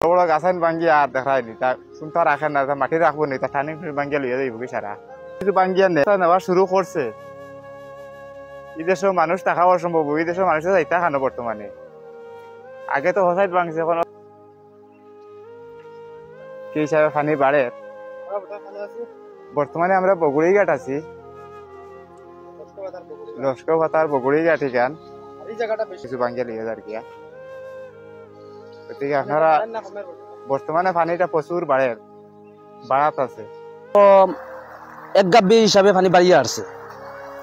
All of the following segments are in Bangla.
বড় বড় গাছান ভাঙ্গিয়া আর দেখায়নি তা শুনতে রাখেন না মাটি রাখবো নি তা টানি ভাঙ্গিয়া লইয়া যাইব কি সারা কিছু ভাঙ্গিয়া নেওয়া শুরু করছে। এই দেশেও মানুষ থাকা অসম্ভব, এই দেশেও মানুষের যাইতে খানো বর্তমানে। আগে তো হোসাইড ভাঙছে, এখন কি হিসাবে পানি বাড়ে। বর্তমানে আমরা বগুড়ি ঘাট আছি, লস্কর পাতার বগুড়ি ঘাট এখান কিছু ভাঙ্গিয়া লিয়ে যার গিয়া। গতিকে আপনারা বর্তমানে পানিটা প্রচুর বাড়াত আছে। এক গাব্বি হিসাবে পানি বাড়িয়ে আসছে।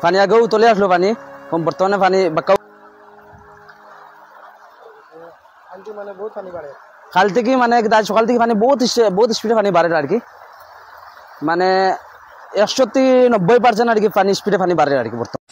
পানি আগেও তলে আসলো পানি, বর্তমানে পানি কাল থেকে মানে সকাল থেকে পানি বহুত স্পিডে পানি বাড়ে আর কি, মানে 190% আর কি পানি স্পিডে পানি বাড়ে আর কি বর্তমানে।